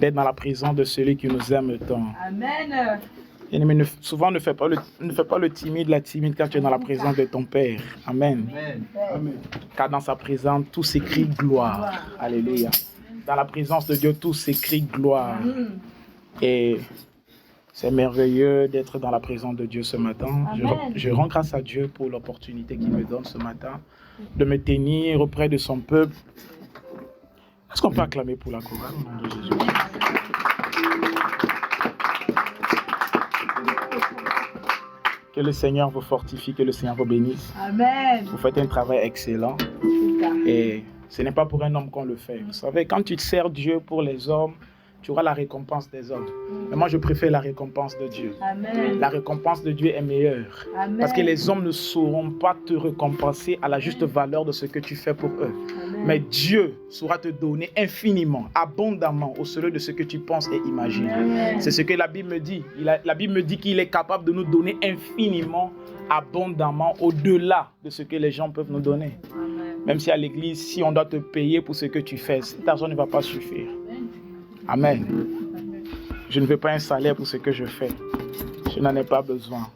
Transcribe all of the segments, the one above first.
d'être dans la présence de celui qui nous aime tant. Amen. Bien-aimé, souvent ne fais pas le timide, la timide quand tu es dans la présence de ton Père. Amen. Amen. Car dans sa présence, tout s'écrit gloire. Alléluia. Dans la présence de Dieu, tout s'écrit gloire. Et c'est merveilleux d'être dans la présence de Dieu ce matin. Je rends grâce à Dieu pour l'opportunité qu'il me donne ce matin de me tenir auprès de son peuple. Est-ce qu'on peut acclamer pour la chorale au nom de Jésus? Que le Seigneur vous fortifie, que le Seigneur vous bénisse. Amen. Vous faites un travail excellent. Et ce n'est pas pour un homme qu'on le fait. Vous savez, quand tu te sers Dieu pour les hommes, tu auras la récompense des hommes. Mais moi, je préfère la récompense de Dieu. Amen. La récompense de Dieu est meilleure. Amen. Parce que les hommes ne sauront pas te récompenser à la juste valeur de ce que tu fais pour eux. Amen. Mais Dieu saura te donner infiniment, abondamment, au seuil de ce que tu penses et imagines. Amen. C'est ce que la Bible me dit. La Bible me dit qu'il est capable de nous donner infiniment, abondamment, au-delà de ce que les gens peuvent nous donner. Amen. Même si à l'église, si on doit te payer pour ce que tu fais, cet argent ne va pas suffire. Amen. Je ne veux pas un salaire pour ce que je fais. Je n'en ai pas besoin.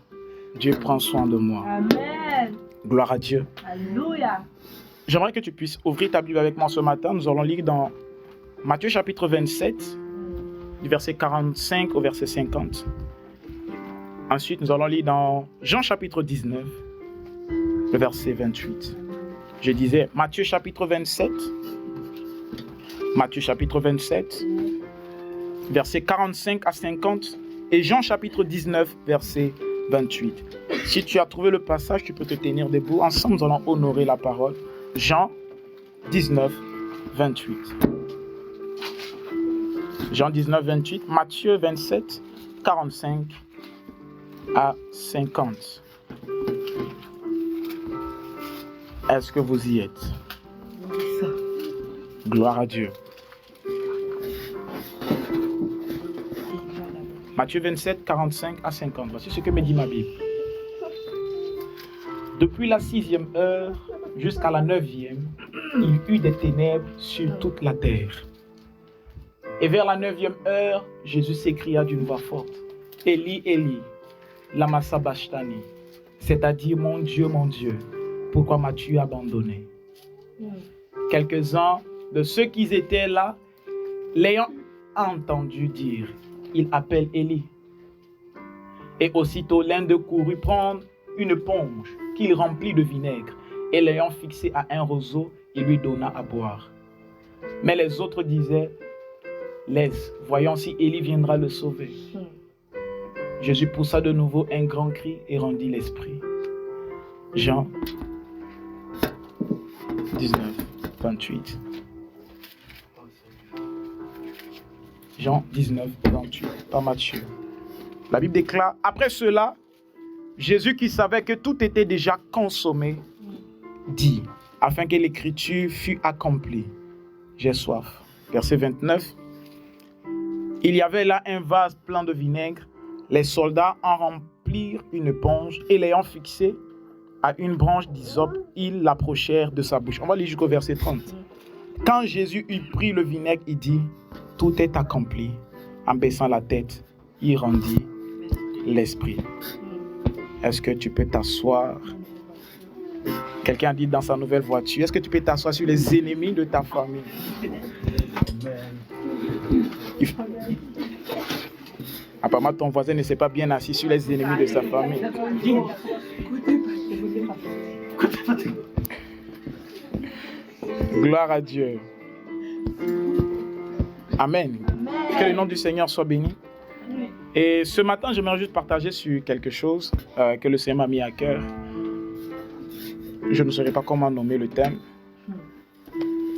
Dieu prend soin de moi. Amen. Gloire à Dieu. Alléluia. J'aimerais que tu puisses ouvrir ta Bible avec moi ce matin. Nous allons lire dans Matthieu chapitre 27, du verset 45 au verset 50. Ensuite, nous allons lire dans Jean chapitre 19, le verset 28. Je disais Matthieu chapitre 27, versets 45 à 50, et Jean chapitre 19, verset 28. Si tu as trouvé le passage, tu peux te tenir debout. Ensemble, nous allons honorer la parole. Jean 19, 28. Jean 19, 28, Matthieu 27, 45 à 50. Est-ce que vous y êtes? Gloire à Dieu. Matthieu 27, 45 à 50. Voici ce que me dit ma Bible. Depuis la 6e heure jusqu'à la 9e, il y eut des ténèbres sur toute la terre. Et vers la 9e heure, Jésus s'écria d'une voix forte: Eli, Eli, lama sabachthani, c'est-à-dire mon Dieu, pourquoi m'as-tu abandonné? Quelques-uns de ceux qui étaient là, l'ayant entendu dire, il appelle Élie. Et aussitôt l'un d'eux courut prendre une éponge qu'il remplit de vinaigre, et l'ayant fixée à un roseau, il lui donna à boire. Mais les autres disaient, laisse, voyons si Élie viendra le sauver. Jésus poussa de nouveau un grand cri et rendit l'esprit. Jean 19, 28. Jean 19, 28, pas Matthieu. La Bible déclare, après cela, Jésus qui savait que tout était déjà consommé, dit, afin que l'écriture fût accomplie, j'ai soif. Verset 29. Il y avait là un vase plein de vinaigre. Les soldats en remplirent une éponge et l'ayant fixée à une branche d'hysope, ils l'approchèrent de sa bouche. On va lire jusqu'au verset 30. Quand Jésus eut pris le vinaigre, il dit, tout est accompli. En baissant la tête, il rendit l'esprit. Est-ce que tu peux t'asseoir? Quelqu'un dit dans sa nouvelle voiture, est-ce que tu peux t'asseoir sur les ennemis de ta famille? Apparemment, ton voisin ne s'est pas bien assis sur les ennemis de sa famille. Gloire à Dieu. Amen. Que le nom du Seigneur soit béni. Et ce matin, j'aimerais juste partager sur quelque chose que le Seigneur m'a mis à cœur. Je ne saurais pas comment nommer le thème.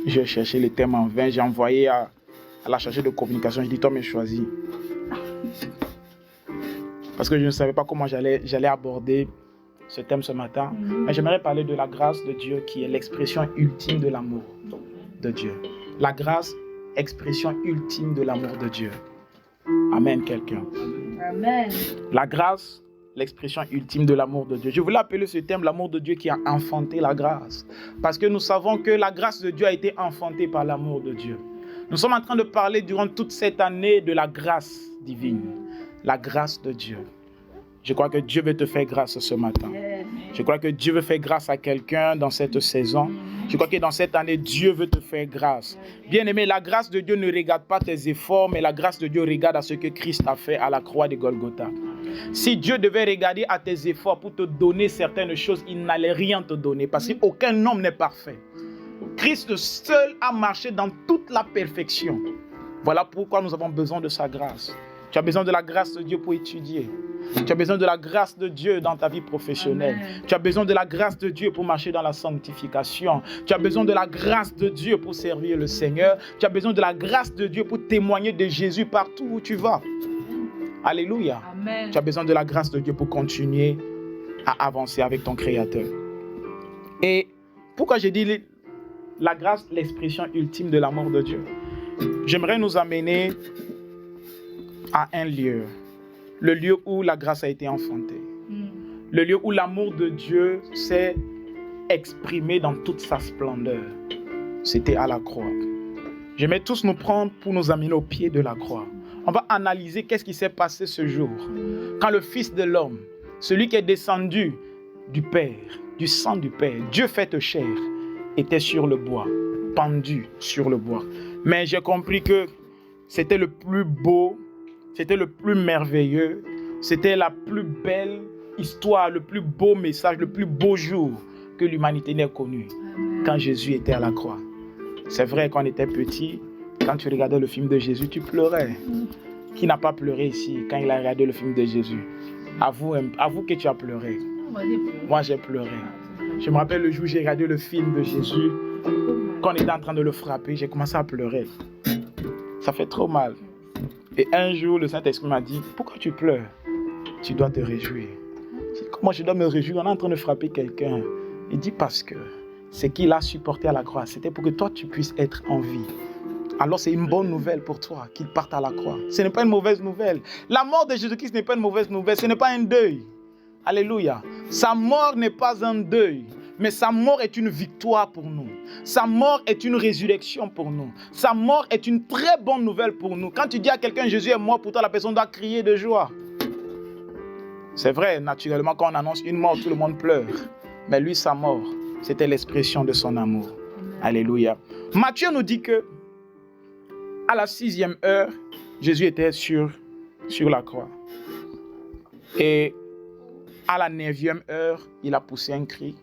J'ai cherché le thème en vain. J'ai envoyé à la chargée de communication. Je dis, toi, mais choisis. Parce que je ne savais pas comment j'allais aborder ce thème ce matin. Mais j'aimerais parler de la grâce de Dieu qui est l'expression ultime de l'amour de Dieu. La grâce, expression ultime de l'amour de Dieu. Amen, quelqu'un. Amen. La grâce, l'expression ultime de l'amour de Dieu. Je voulais appeler ce thème l'amour de Dieu qui a enfanté la grâce. Parce que nous savons que la grâce de Dieu a été enfantée par l'amour de Dieu. Nous sommes en train de parler durant toute cette année de la grâce divine, la grâce de Dieu. Je crois que Dieu veut te faire grâce ce matin. Je crois que Dieu veut faire grâce à quelqu'un dans cette saison. Je crois que dans cette année, Dieu veut te faire grâce. Bien-aimé, la grâce de Dieu ne regarde pas tes efforts, mais la grâce de Dieu regarde à ce que Christ a fait à la croix de Golgotha. Si Dieu devait regarder à tes efforts pour te donner certaines choses, il n'allait rien te donner parce qu'aucun homme n'est parfait. Christ seul a marché dans toute la perfection. Voilà pourquoi nous avons besoin de sa grâce. Tu as besoin de la grâce de Dieu pour étudier. Tu as besoin de la grâce de Dieu dans ta vie professionnelle. Amen. Tu as besoin de la grâce de Dieu pour marcher dans la sanctification. Tu as besoin de la grâce de Dieu pour servir le Seigneur. Tu as besoin de la grâce de Dieu pour témoigner de Jésus partout où tu vas. Alléluia. Amen. Tu as besoin de la grâce de Dieu pour continuer à avancer avec ton Créateur. Et pourquoi j'ai dit la grâce, l'expression ultime de l'amour de Dieu? J'aimerais nous amener à un lieu. Le lieu où la grâce a été enfantée. Le lieu où l'amour de Dieu s'est exprimé dans toute sa splendeur. C'était à la croix. J'aimerais tous nous prendre pour nous amener au pied de la croix. On va analyser qu'est-ce qui s'est passé ce jour. Quand le Fils de l'homme, celui qui est descendu du Père, du sang du Père, Dieu fait chair, était sur le bois, pendu sur le bois. Mais j'ai compris que c'était le plus beau, c'était le plus merveilleux, c'était la plus belle histoire, le plus beau message, le plus beau jour que l'humanité n'ait connu. Quand Jésus était à la croix. C'est vrai, quand on était petit, quand tu regardais le film de Jésus, tu pleurais. Qui n'a pas pleuré ici quand il a regardé le film de Jésus? Avoue que tu as pleuré. Moi, j'ai pleuré. Je me rappelle le jour où j'ai regardé le film de Jésus, quand on était en train de le frapper, j'ai commencé à pleurer. Ça fait trop mal. Et un jour, le Saint-Esprit m'a dit, pourquoi tu pleures? Tu dois te réjouir. J'ai dit, comment je dois me réjouir? On est en train de frapper quelqu'un. Il dit, parce que ce qu'il a supporté à la croix, c'était pour que toi, tu puisses être en vie. Alors c'est une bonne nouvelle pour toi qu'il parte à la croix. Ce n'est pas une mauvaise nouvelle. La mort de Jésus-Christ n'est pas une mauvaise nouvelle. Ce n'est pas un deuil. Alléluia. Sa mort n'est pas un deuil. Mais sa mort est une victoire pour nous. Sa mort est une résurrection pour nous. Sa mort est une très bonne nouvelle pour nous. Quand tu dis à quelqu'un Jésus est mort pour toi, la personne doit crier de joie. C'est vrai, naturellement, quand on annonce une mort, tout le monde pleure. Mais lui, sa mort, c'était l'expression de son amour. Alléluia. Matthieu nous dit que à la 6e heure, Jésus était sur la croix. Et à la 9e heure, il a poussé un cri.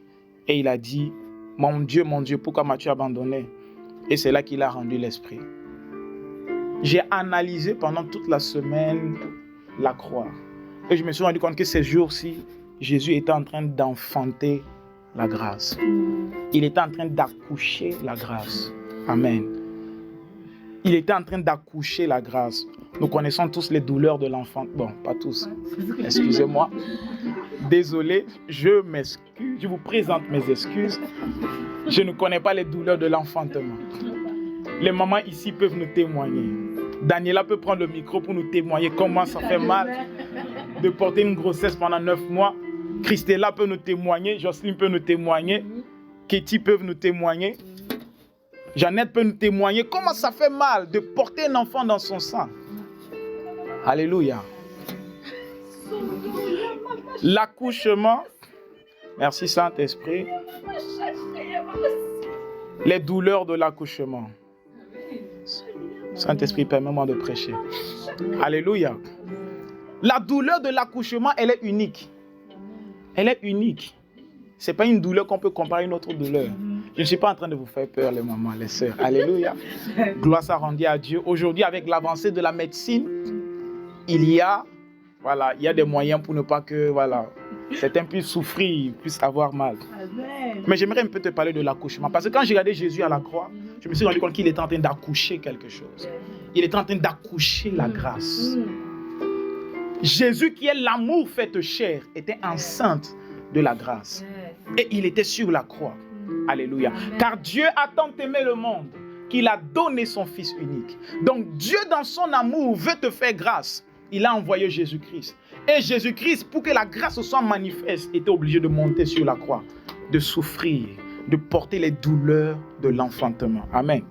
Et il a dit, mon Dieu, pourquoi m'as-tu abandonné? Et c'est là qu'il a rendu l'esprit. J'ai analysé pendant toute la semaine la croix. Et je me suis rendu compte que ces jours-ci, Jésus était en train d'enfanter la grâce. Il était en train d'accoucher la grâce. Amen. Il était en train d'accoucher la grâce. Nous connaissons tous les douleurs de l'enfant. Bon, pas tous. Excusez-moi. Désolé, je m'excuse. Je vous présente mes excuses. Je ne connais pas les douleurs de l'enfantement. Les mamans ici peuvent nous témoigner. Daniela peut prendre le micro pour nous témoigner comment ça fait mal de porter une grossesse pendant 9 mois. Christella peut nous témoigner. Jocelyne peut nous témoigner. Katie peut nous témoigner. Jeannette peut nous témoigner comment ça fait mal de porter un enfant dans son sang. Alléluia. L'accouchement, merci Saint-Esprit, les douleurs de l'accouchement. Saint-Esprit, permets-moi de prêcher. Alléluia. La douleur de l'accouchement, elle est unique. Elle est unique. Ce n'est pas une douleur qu'on peut comparer à une autre douleur. Je ne suis pas en train de vous faire peur, les mamans, les sœurs. Alléluia. Gloire soit rendue à Dieu. Aujourd'hui, avec l'avancée de la médecine, il y a des moyens pour ne pas que certains puissent souffrir, puissent avoir mal. Mais j'aimerais un peu te parler de l'accouchement. Parce que quand j'ai regardé Jésus à la croix, je me suis rendu compte qu'il était en train d'accoucher quelque chose. Il était en train d'accoucher la grâce. Jésus, qui est l'amour fait chair, était enceinte de la grâce. Et il était sur la croix. Alléluia. Car Dieu a tant aimé le monde qu'il a donné son Fils unique. Donc Dieu, dans son amour, veut te faire grâce. Il a envoyé Jésus-Christ. Et Jésus-Christ, pour que la grâce soit manifeste, était obligé de monter sur la croix, de souffrir, de porter les douleurs de l'enfantement. Amen.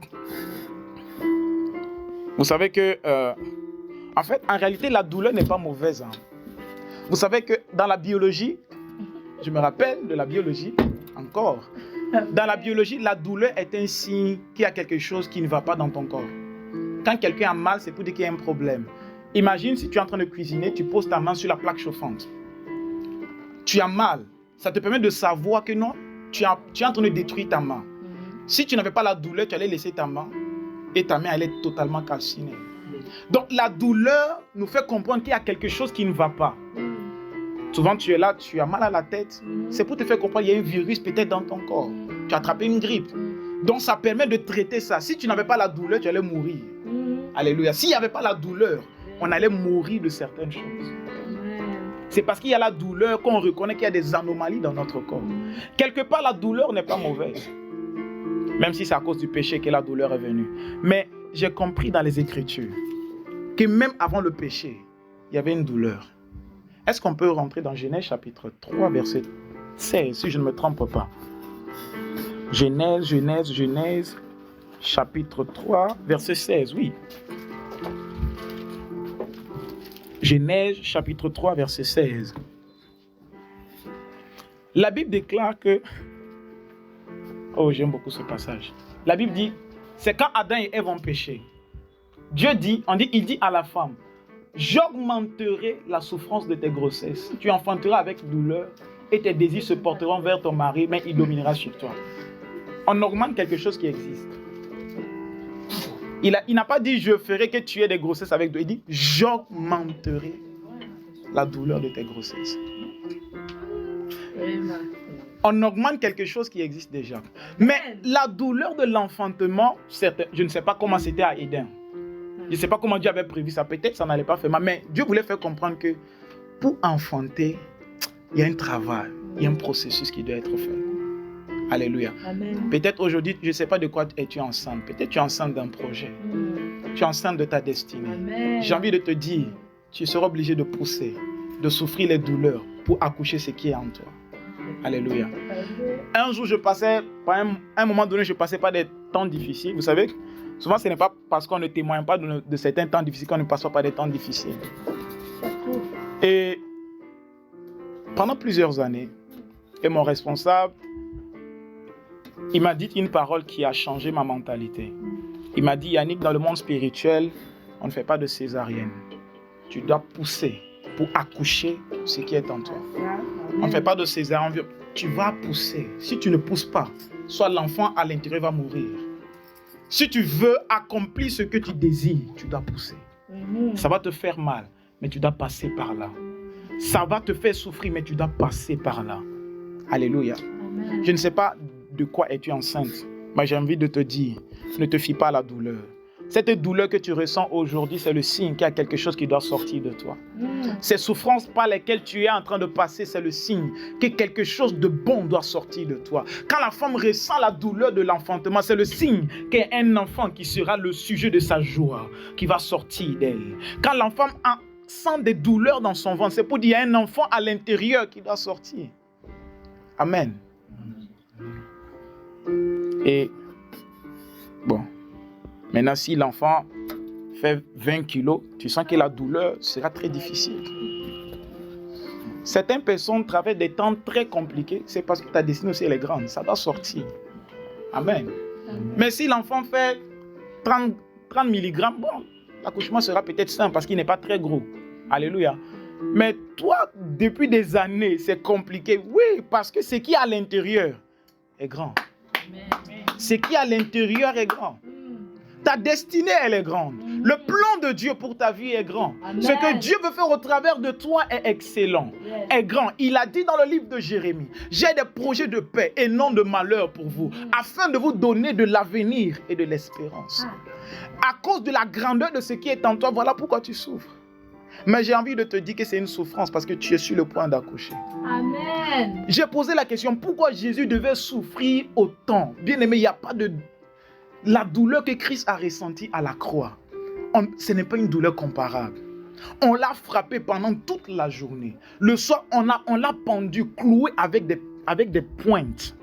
Vous savez que, en fait, en réalité, la douleur n'est pas mauvaise. Hein. Vous savez que dans la biologie, je me rappelle de la biologie, encore. Dans la biologie, la douleur est un signe qu'il y a quelque chose qui ne va pas dans ton corps. Quand quelqu'un a mal, c'est pour dire qu'il y a un problème. Imagine si tu es en train de cuisiner, tu poses ta main sur la plaque chauffante. Tu as mal. Ça te permet de savoir que non, tu es en train de détruire ta main. Si tu n'avais pas la douleur, tu allais laisser ta main et ta main allait totalement calcinée. Donc la douleur nous fait comprendre qu'il y a quelque chose qui ne va pas. Souvent tu es là, tu as mal à la tête. C'est pour te faire comprendre qu'il y a un virus peut-être dans ton corps. Tu as attrapé une grippe. Donc ça permet de traiter ça. Si tu n'avais pas la douleur, tu allais mourir. Alléluia. S'il n'y avait pas la douleur, on allait mourir de certaines choses. C'est parce qu'il y a la douleur qu'on reconnaît qu'il y a des anomalies dans notre corps. Quelque part, la douleur n'est pas mauvaise. Même si c'est à cause du péché que la douleur est venue. Mais j'ai compris dans les Écritures que même avant le péché, il y avait une douleur. Est-ce qu'on peut rentrer dans Genèse chapitre 3, verset 16, si je ne me trompe pas? Genèse, chapitre 3, verset 16, oui. Genèse, chapitre 3, verset 16. La Bible déclare que... Oh, j'aime beaucoup ce passage. La Bible dit, c'est quand Adam et Ève ont péché. Dieu dit, il dit à la femme, j'augmenterai la souffrance de tes grossesses. Tu enfanteras avec douleur et tes désirs se porteront vers ton mari, mais il dominera sur toi. On augmente quelque chose qui existe. Il n'a pas dit, je ferai que tu aies des grossesses avec douleur. Il dit, j'augmenterai la douleur de tes grossesses. On augmente quelque chose qui existe déjà. Mais la douleur de l'enfantement, je ne sais pas comment c'était à Éden. Je ne sais pas comment Dieu avait prévu ça. Peut-être que ça n'allait pas faire mal. Mais Dieu voulait faire comprendre que pour enfanter, il y a un travail, il y a un processus qui doit être fait. Alléluia. Peut-être aujourd'hui, je ne sais pas de quoi es-tu enceinte. Peut-être tu es enceinte d'un projet. Tu es enceinte de ta destinée. J'ai envie de te dire, tu seras obligé de pousser, de souffrir les douleurs pour accoucher ce qui est en toi. Alléluia. Un jour, à un moment donné, je passais par des temps difficiles. Vous savez, souvent, ce n'est pas parce qu'on ne témoigne pas de certains temps difficiles qu'on ne passe pas par des temps difficiles. Et pendant plusieurs années, et mon responsable, il m'a dit une parole qui a changé ma mentalité. Il m'a dit, Yannick, dans le monde spirituel, on ne fait pas de césarienne. Tu dois pousser pour accoucher ce qui est en toi. On ne fait pas de césarienne. Tu vas pousser. Si tu ne pousses pas, soit l'enfant à l'intérieur va mourir. Si tu veux accomplir ce que tu désires, tu dois pousser. Ça va te faire mal, mais tu dois passer par là. Ça va te faire souffrir, mais tu dois passer par là. Alléluia. Amen. Je ne sais pas de quoi es-tu enceinte, mais j'ai envie de te dire, ne te fie pas à la douleur. Cette douleur que tu ressens aujourd'hui, c'est le signe qu'il y a quelque chose qui doit sortir de toi. Ces souffrances par lesquelles tu es en train de passer, c'est le signe que quelque chose de bon doit sortir de toi. Quand la femme ressent la douleur de l'enfantement, c'est le signe qu'il y a un enfant qui sera le sujet de sa joie, qui va sortir d'elle. Quand l'enfant sent des douleurs dans son ventre, c'est pour dire qu'il y a un enfant à l'intérieur qui doit sortir. Amen. Et bon, maintenant si l'enfant fait 20 kilos, tu sens que la douleur sera très difficile. Certaines personnes traversent des temps très compliqués, c'est parce que ta destinée aussi elle est grande, ça doit sortir. Amen. Mais si l'enfant fait 30 mg, bon, l'accouchement sera peut-être simple parce qu'il n'est pas très gros. Alléluia. Mais toi, depuis des années, c'est compliqué. Oui, parce que ce qui est à l'intérieur est grand. Ce qui est à l'intérieur est grand. Ta destinée, elle est grande. Le plan de Dieu pour ta vie est grand. Amen. Ce que Dieu veut faire au travers de toi est excellent, est grand. Il a dit dans le livre de Jérémie, j'ai des projets de paix et non de malheur pour vous, afin de vous donner de l'avenir et de l'espérance. À cause de la grandeur de ce qui est en toi, voilà pourquoi tu souffres. Mais j'ai envie de te dire que c'est une souffrance parce que tu es sur le point d'accoucher. Amen. J'ai posé la question, pourquoi Jésus devait souffrir autant? Bien aimé, il n'y a pas de... La douleur que Christ a ressentie à la croix, ce n'est pas une douleur comparable. On l'a frappé pendant toute la journée. Le soir, on l'a pendu, cloué avec des pointes.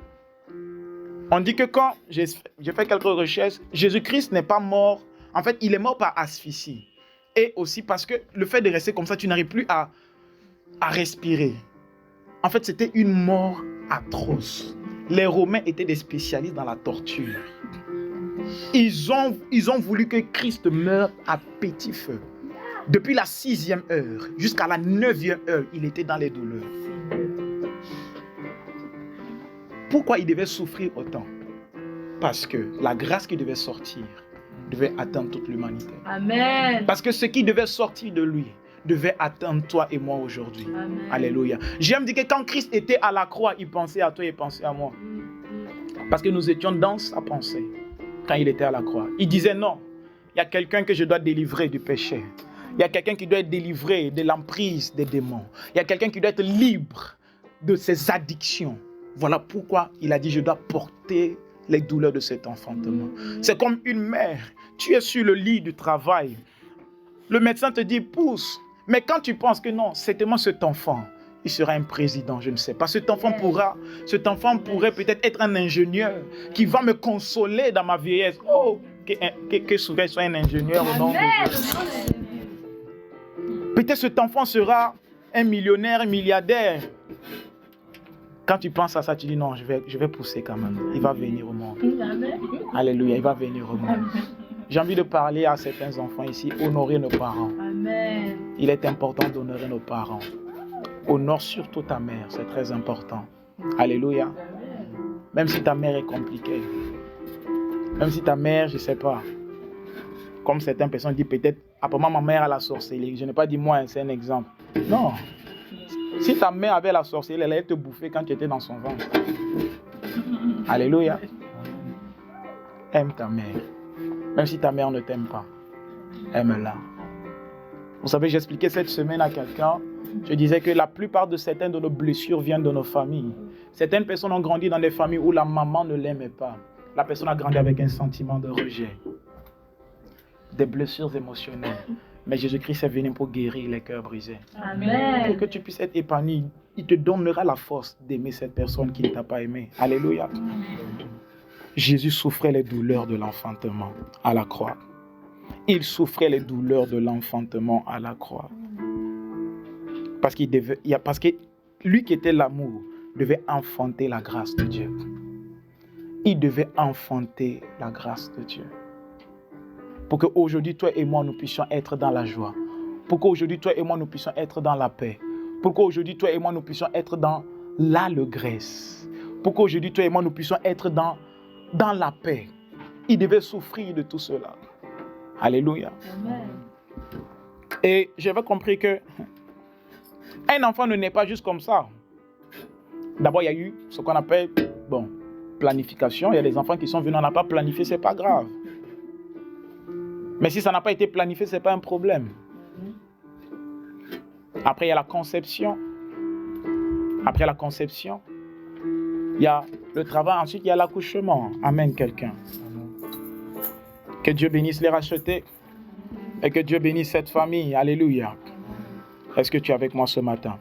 On dit que quand j'ai fait quelques recherches, Jésus-Christ n'est pas mort En fait, il est mort par asphyxie. Et aussi parce que le fait de rester comme ça, tu n'arrives plus à respirer. En fait, c'était une mort atroce. Les Romains étaient des spécialistes dans la torture. Ils ont voulu que Christ meure à petit feu. Depuis la 6e heure jusqu'à la 9e heure, il était dans les douleurs. Pourquoi il devait souffrir autant? Parce que la grâce qui devait sortir devait atteindre toute l'humanité. Amen. Parce que ce qui devait sortir de lui devait atteindre toi et moi aujourd'hui. Amen. Alléluia. J'aime dire que quand Christ était à la croix, il pensait à toi et il pensait à moi. Parce que nous étions dans sa pensée quand il était à la croix. Il disait non, il y a quelqu'un que je dois délivrer du péché. Il y a quelqu'un qui doit être délivré de l'emprise des démons. Il y a quelqu'un qui doit être libre de ses addictions. Voilà pourquoi il a dit je dois porter les douleurs de cet enfantement. C'est comme une mère. Tu es sur le lit du travail. Le médecin te dit pousse. Mais quand tu penses que non, c'est tellement cet enfant, il sera un président, je ne sais pas. Cet enfant pourrait peut-être être un ingénieur qui va me consoler dans ma vieillesse. Oh, que souvent soit un ingénieur au nom de Jésus. Peut-être cet enfant sera un millionnaire, un milliardaire. Quand tu penses à ça, tu dis non, je vais pousser quand même. Il va venir au monde. Amen. Alléluia, il va venir au monde. J'ai envie de parler à certains enfants ici, honorer nos parents. Amen. Il est important d'honorer nos parents. Honore surtout ta mère, c'est très important. Alléluia. Même si ta mère est compliquée. Même si ta mère, je ne sais pas. Comme certaines personnes disent peut-être, apparemment ma mère a la sorcellerie. Je n'ai pas dit moi, c'est un exemple. Non. Si ta mère avait la sorcellerie, elle allait te bouffer quand tu étais dans son ventre. Alléluia. Aime ta mère. Même si ta mère ne t'aime pas, aime-la. Vous savez, j'expliquais cette semaine à quelqu'un, je disais que la plupart de certaines de nos blessures viennent de nos familles. Certaines personnes ont grandi dans des familles où la maman ne l'aimait pas. La personne a grandi avec un sentiment de rejet. Des blessures émotionnelles. Mais Jésus-Christ est venu pour guérir les cœurs brisés. Amen. Pour que tu puisses être épanoui, il te donnera la force d'aimer cette personne qui ne t'a pas aimé. Alléluia. Jésus souffrait les douleurs de l'enfantement à la croix. Il souffrait les douleurs de l'enfantement à la croix. Parce que lui qui était l'amour devait enfanter la grâce de Dieu. Il devait enfanter la grâce de Dieu. Pour qu'aujourd'hui, toi et moi, nous puissions être dans la joie. Pour qu'aujourd'hui, toi et moi, nous puissions être dans la paix. Pour qu'aujourd'hui, toi et moi, nous puissions être dans l'allégresse. Pour qu'aujourd'hui, toi et moi, nous puissions être dans la paix. Il devait souffrir de tout cela. Alléluia. Amen. Et j'avais compris que un enfant ne naît pas juste comme ça. D'abord, il y a eu ce qu'on appelle, planification. Il y a des enfants qui sont venus, on n'a pas planifié, c'est pas grave. Mais si ça n'a pas été planifié, c'est pas un problème. Après, il y a la conception. Après la conception, il y a le travail. Ensuite, il y a l'accouchement. Amen, quelqu'un. Que Dieu bénisse les rachetés. Et que Dieu bénisse cette famille. Alléluia. Est-ce que tu es avec moi ce matin?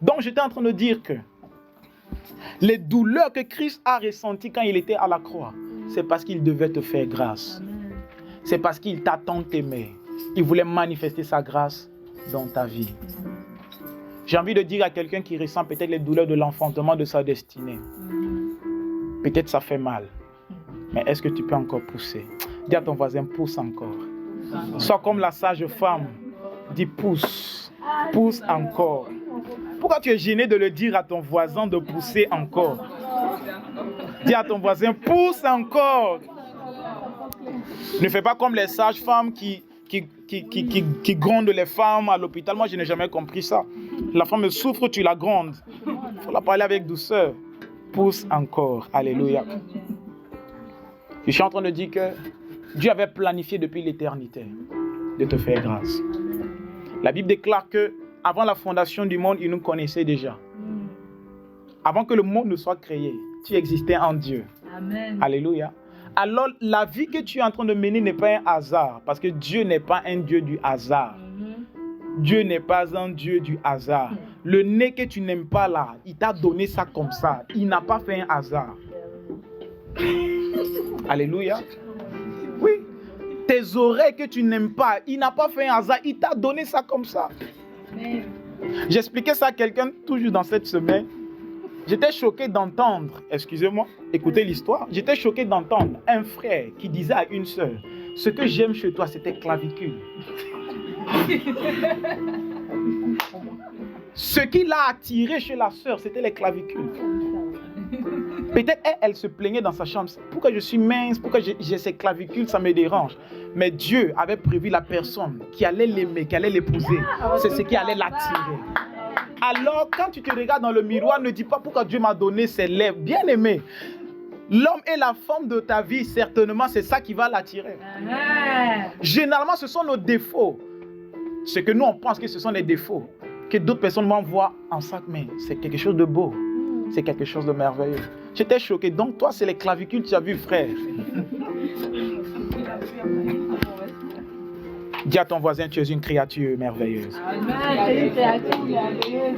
Donc, j'étais en train de dire que les douleurs que Christ a ressenties quand il était à la croix, c'est parce qu'il devait te faire grâce. C'est parce qu'il t'a tant aimé. Il voulait manifester sa grâce dans ta vie. J'ai envie de dire à quelqu'un qui ressent peut-être les douleurs de l'enfantement de sa destinée. Peut-être ça fait mal. Mais est-ce que tu peux encore pousser? Dis à ton voisin, pousse encore. Sois comme la sage femme. Dis pousse. Pousse encore. Pourquoi tu es gêné de le dire à ton voisin de pousser encore? Dis à ton voisin, pousse encore. Ne fais pas comme les sages-femmes qui grondent les femmes à l'hôpital. Moi, je n'ai jamais compris ça. La femme souffre, tu la grondes. Il faut la parler avec douceur. Pousse encore. Alléluia. Je suis en train de dire que Dieu avait planifié depuis l'éternité de te faire grâce. La Bible déclare que avant la fondation du monde, il nous connaissait déjà. Avant que le monde ne soit créé, tu existais en Dieu. Amen. Alléluia. Alors, la vie que tu es en train de mener n'est pas un hasard, parce que Dieu n'est pas un Dieu du hasard. Dieu n'est pas un Dieu du hasard. Le nez que tu n'aimes pas là, il t'a donné ça comme ça. Il n'a pas fait un hasard. Alléluia. Oui. tes oreilles que tu n'aimes pas. Il n'a pas fait un hasard, il t'a donné ça comme ça. Amen. J'expliquais ça à quelqu'un toujours dans cette semaine. J'étais choqué d'entendre, excusez-moi, écoutez l'histoire. J'étais choqué d'entendre un frère qui disait à une sœur, ce que j'aime chez toi, c'était clavicule. Ce qui l'a attiré chez la sœur, c'était les clavicules. Peut-être elle se plaignait dans sa chambre. Pourquoi je suis mince? Pourquoi j'ai ces clavicules? Ça me dérange. Mais Dieu avait prévu la personne qui allait l'aimer, qui allait l'épouser. C'est ce qui allait l'attirer. Alors, quand tu te regardes dans le miroir, ne dis pas pourquoi Dieu m'a donné ces lèvres. Bien aimé, l'homme et la femme de ta vie, certainement, c'est ça qui va l'attirer. Généralement, ce sont nos défauts. Ce que nous, on pense que ce sont les défauts. Que d'autres personnes vont voir en ça, mais c'est quelque chose de beau. C'est quelque chose de merveilleux. J'étais choqué. Donc, toi, c'est les clavicules, tu as vu, frère. Dis à ton voisin, tu es une créature merveilleuse.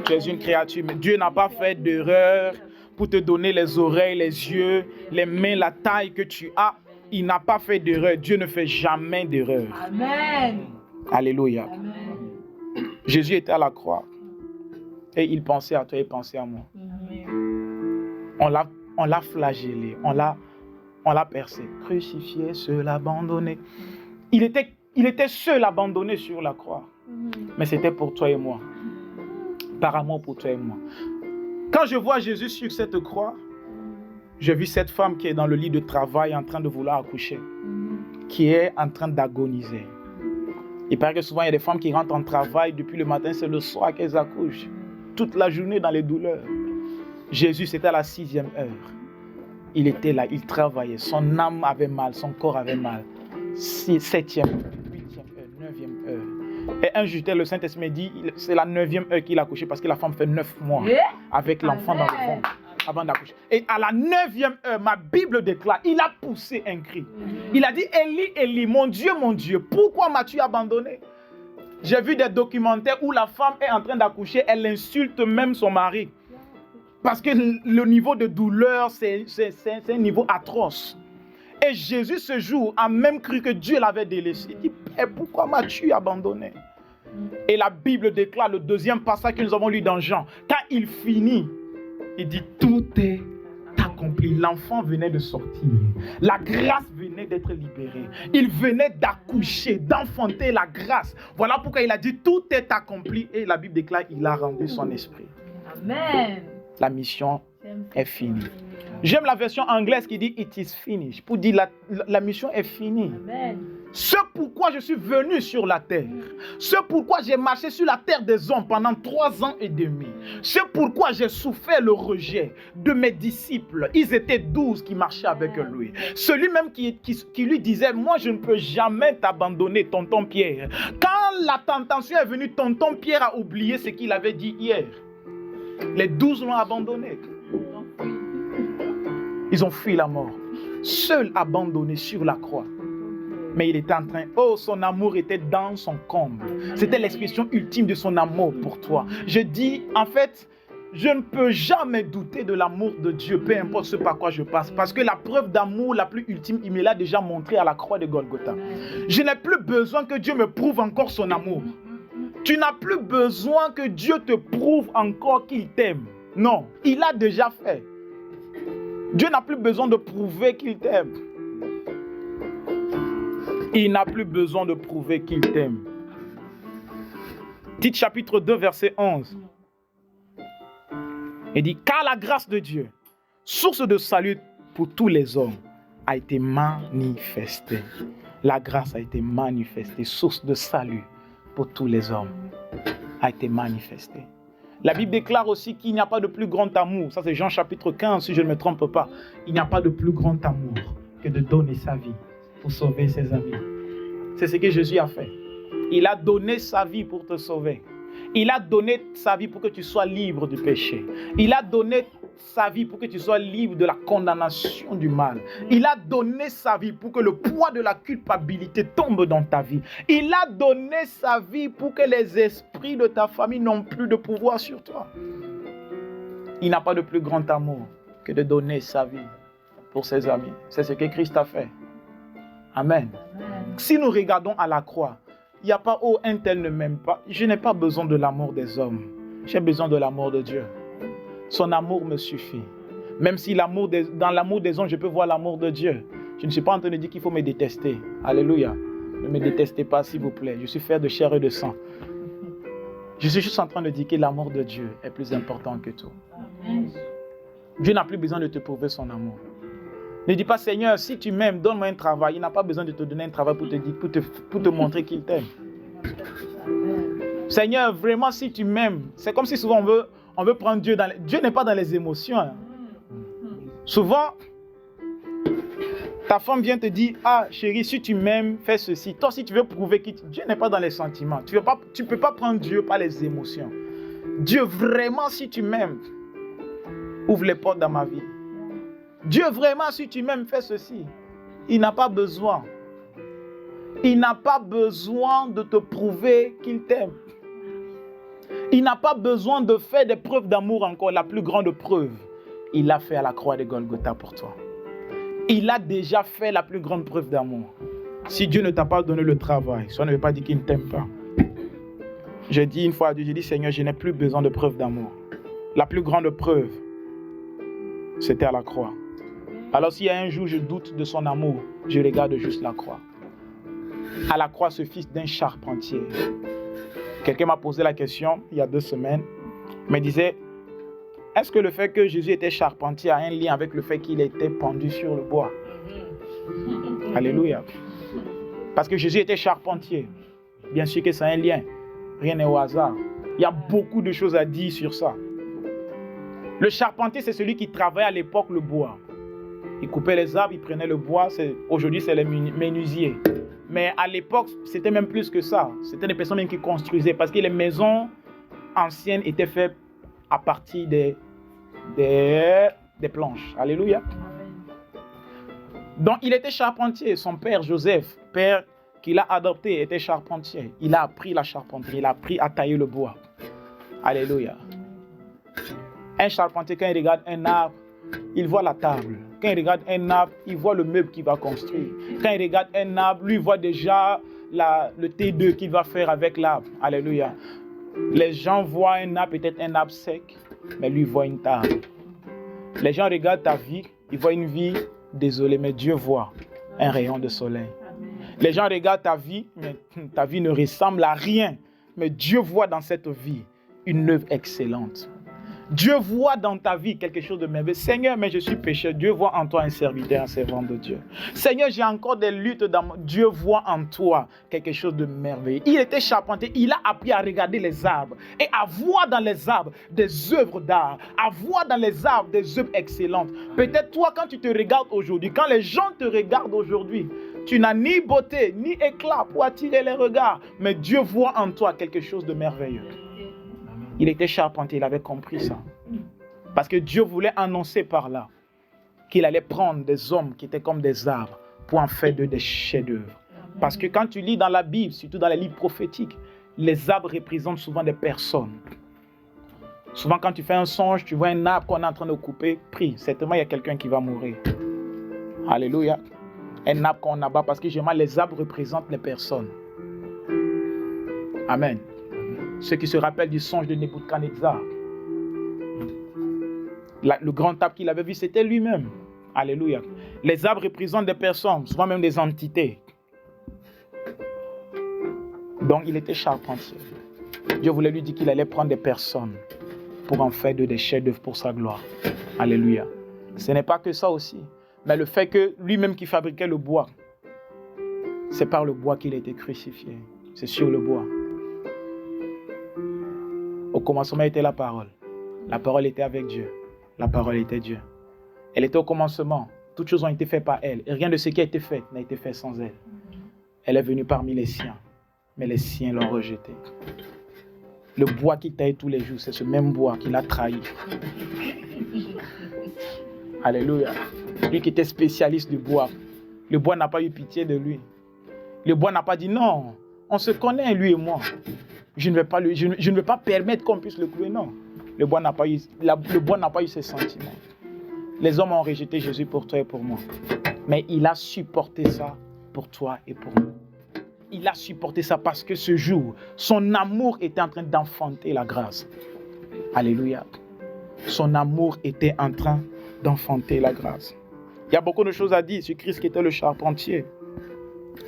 Tu es une créature. Mais Dieu n'a pas fait d'erreur pour te donner les oreilles, les yeux, les mains, la taille que tu as. Il n'a pas fait d'erreur. Dieu ne fait jamais d'erreur. Amen. Alléluia. Amen. Jésus était à la croix. Et il pensait à toi, il pensait à moi. Amen. On l'a flagellé, on l'a percé, crucifié, seul abandonné. Il était seul abandonné sur la croix. Mais c'était pour toi et moi. Par amour pour toi et moi. Quand je vois Jésus sur cette croix, j'ai vu cette femme qui est dans le lit de travail en train de vouloir accoucher, qui est en train d'agoniser. Il paraît que souvent il y a des femmes qui rentrent en travail depuis le matin, c'est le soir qu'elles accouchent. Toute la journée dans les douleurs. Jésus, c'était à la 6e heure. Il était là, il travaillait. Son âme avait mal, son corps avait mal. 7e, 8e heure, 9e heure. Et un jour, le Saint-Esprit dit, c'est la 9e heure qu'il a accouché parce que la femme fait 9 mois avec l'enfant dans le ventre avant d'accoucher. Et à la 9e heure, ma Bible déclare, il a poussé un cri. Il a dit, Élie, Élie, mon Dieu, pourquoi m'as-tu abandonné? J'ai vu des documentaires où la femme est en train d'accoucher, elle insulte même son mari. Parce que le niveau de douleur, c'est un niveau atroce. Et Jésus, ce jour, a même cru que Dieu l'avait délaissé. Il dit, Père, pourquoi m'as-tu abandonné? Et la Bible déclare, le deuxième passage que nous avons lu dans Jean, quand il finit, il dit, tout est accompli. L'enfant venait de sortir. La grâce venait d'être libérée. Il venait d'accoucher, d'enfanter la grâce. Voilà pourquoi il a dit, tout est accompli. Et la Bible déclare, il a rendu son esprit. Amen. La mission est finie. J'aime la version anglaise qui dit It is finished. Pour dire la mission est finie. Amen. Ce pourquoi je suis venu sur la terre. Ce pourquoi j'ai marché sur la terre des hommes pendant 3 ans et demi. Ce pourquoi j'ai souffert le rejet de mes disciples. Ils étaient 12 qui marchaient avec lui. Celui-même qui lui disait, moi je ne peux jamais t'abandonner, tonton Pierre. Quand la tentation est venue, tonton Pierre a oublié ce qu'il avait dit hier. Les 12 l'ont abandonné. Ils ont fui la mort. Seul abandonné sur la croix. Mais il était en train, son amour était dans son comble. C'était l'expression ultime de son amour pour toi. Je dis, en fait, je ne peux jamais douter de l'amour de Dieu, peu importe ce par quoi je passe. Parce que la preuve d'amour la plus ultime, il me l'a déjà montré à la croix de Golgotha. Je n'ai plus besoin que Dieu me prouve encore son amour. Tu n'as plus besoin que Dieu te prouve encore qu'il t'aime. Non, il l'a déjà fait. Dieu n'a plus besoin de prouver qu'il t'aime. Il n'a plus besoin de prouver qu'il t'aime. Tite chapitre 2, verset 11. Il dit, car la grâce de Dieu, source de salut pour tous les hommes, a été manifestée. La grâce a été manifestée, source de salut pour tous les hommes, a été manifestée. La Bible déclare aussi qu'il n'y a pas de plus grand amour. Ça, c'est Jean chapitre 15, si je ne me trompe pas. Il n'y a pas de plus grand amour que de donner sa vie pour sauver ses amis. C'est ce que Jésus a fait. Il a donné sa vie pour te sauver. Il a donné sa vie pour que tu sois libre du péché. Il a donné sa vie pour que tu sois libre de la condamnation du mal. Il a donné sa vie pour que le poids de la culpabilité tombe dans ta vie. Il a donné sa vie pour que les esprits de ta famille n'ont plus de pouvoir sur toi. Il n'a pas de plus grand amour que de donner sa vie pour ses amis. C'est ce que Christ a fait. Amen. Si nous regardons à la croix, il n'y a pas « Oh, un tel ne m'aime pas ». Je n'ai pas besoin de l'amour des hommes. J'ai besoin de l'amour de Dieu. Son amour me suffit. Même si dans l'amour des hommes, je peux voir l'amour de Dieu. Je ne suis pas en train de dire qu'il faut me détester. Alléluia. Ne me détestez pas, s'il vous plaît. Je suis fait de chair et de sang. Je suis juste en train de dire que l'amour de Dieu est plus important que tout. Dieu n'a plus besoin de te prouver son amour. Ne dis pas, Seigneur, si tu m'aimes, donne-moi un travail. Il n'a pas besoin de te donner un travail pour te montrer qu'il t'aime. Seigneur, vraiment, si tu m'aimes, c'est comme si souvent on veut prendre Dieu dans les... Dieu n'est pas dans les émotions. Hein. Souvent, ta femme vient te dire, ah chérie, si tu m'aimes, fais ceci. Toi, si tu veux prouver que Dieu n'est pas dans les sentiments. Tu ne peux pas prendre Dieu par les émotions. Dieu, vraiment, si tu m'aimes, ouvre les portes dans ma vie. Dieu, vraiment, si tu m'aimes, fais ceci. Il n'a pas besoin. Il n'a pas besoin de te prouver qu'il t'aime. Il n'a pas besoin de faire des preuves d'amour encore. La plus grande preuve, il l'a fait à la croix de Golgotha pour toi. Il a déjà fait la plus grande preuve d'amour. Si Dieu ne t'a pas donné le travail, ça ne veut pas dire qu'il ne t'aime pas. J'ai dit une fois à Dieu, j'ai dit, Seigneur, je n'ai plus besoin de preuve d'amour. La plus grande preuve, c'était à la croix. Alors s'il y a un jour je doute de son amour, je regarde juste la croix. À la croix, ce fils d'un charpentier. Quelqu'un m'a posé la question il y a 2 semaines, me disait, est-ce que le fait que Jésus était charpentier a un lien avec le fait qu'il était pendu sur le bois? Alléluia. Parce que Jésus était charpentier. Bien sûr que ça a un lien. Rien n'est au hasard. Il y a beaucoup de choses à dire sur ça. Le charpentier, c'est celui qui travaillait à l'époque le bois. Il coupait les arbres, il prenait le bois. Aujourd'hui, c'est les menuisiers. Mais à l'époque, c'était même plus que ça. C'était des personnes même qui construisaient. Parce que les maisons anciennes étaient faites à partir des planches. Alléluia. Donc, il était charpentier. Son père, Joseph, père qu'il a adopté, était charpentier. Il a appris la charpenterie. Il a appris à tailler le bois. Alléluia. Un charpentier, quand il regarde un arbre, il voit la table. Quand il regarde un arbre, il voit le meuble qu'il va construire. Quand il regarde un arbre, lui, il voit déjà le T2 qu'il va faire avec l'arbre. Alléluia. Les gens voient un arbre, peut-être un arbre sec, mais lui, il voit une table. Les gens regardent ta vie, ils voient une vie désolée, mais Dieu voit un rayon de soleil. Les gens regardent ta vie, mais ta vie ne ressemble à rien. Mais Dieu voit dans cette vie une œuvre excellente. Dieu voit dans ta vie quelque chose de merveilleux. Seigneur, mais je suis pécheur. Dieu voit en toi un serviteur, un servant de Dieu. Seigneur, j'ai encore des luttes dans mon... Dieu voit en toi quelque chose de merveilleux. Il était charpentier. Il a appris à regarder les arbres et à voir dans les arbres des œuvres d'art, à voir dans les arbres des œuvres excellentes. Peut-être toi, quand tu te regardes aujourd'hui, quand les gens te regardent aujourd'hui, tu n'as ni beauté, ni éclat pour attirer les regards. Mais Dieu voit en toi quelque chose de merveilleux. Il était charpentier, il avait compris ça. Parce que Dieu voulait annoncer par là qu'il allait prendre des hommes qui étaient comme des arbres pour en faire d'eux des chefs-d'œuvre. Parce que quand tu lis dans la Bible, surtout dans les livres prophétiques, les arbres représentent souvent des personnes. Souvent quand tu fais un songe, tu vois un arbre qu'on est en train de couper, prie, certainement il y a quelqu'un qui va mourir. Alléluia. Un arbre qu'on abat parce que généralement les arbres représentent les personnes. Amen. Ceux qui se rappellent du songe de Nebuchadnezzar. Le grand arbre qu'il avait vu, c'était lui-même. Alléluia. Les arbres représentent des personnes, souvent même des entités. Donc il était charpentier. Dieu voulait lui dire qu'il allait prendre des personnes pour en faire des chefs-d'œuvre pour sa gloire. Alléluia. Ce n'est pas que ça aussi. Mais le fait que lui-même qui fabriquait le bois, c'est par le bois qu'il a été crucifié. C'est sur le bois. Au commencement était la parole. La parole était avec Dieu. La parole était Dieu. Elle était au commencement. Toutes choses ont été faites par elle. Et rien de ce qui a été fait n'a été fait sans elle. Elle est venue parmi les siens. Mais les siens l'ont rejetée. Le bois qu'il taille tous les jours, c'est ce même bois qu'il a trahi. Alléluia. Lui qui était spécialiste du bois. Le bois n'a pas eu pitié de lui. Le bois n'a pas dit non. On se connaît, lui et moi. Je ne vais pas permettre qu'on puisse le clouer. Non. Le bois n'a pas eu ses sentiments. Les hommes ont rejeté Jésus pour toi et pour moi. Mais il a supporté ça pour toi et pour nous. il a supporté ça parce que ce jour, son amour était en train d'enfanter la grâce. Alléluia. Son amour était en train d'enfanter la grâce. Il y a beaucoup de choses à dire sur Christ qui était le charpentier.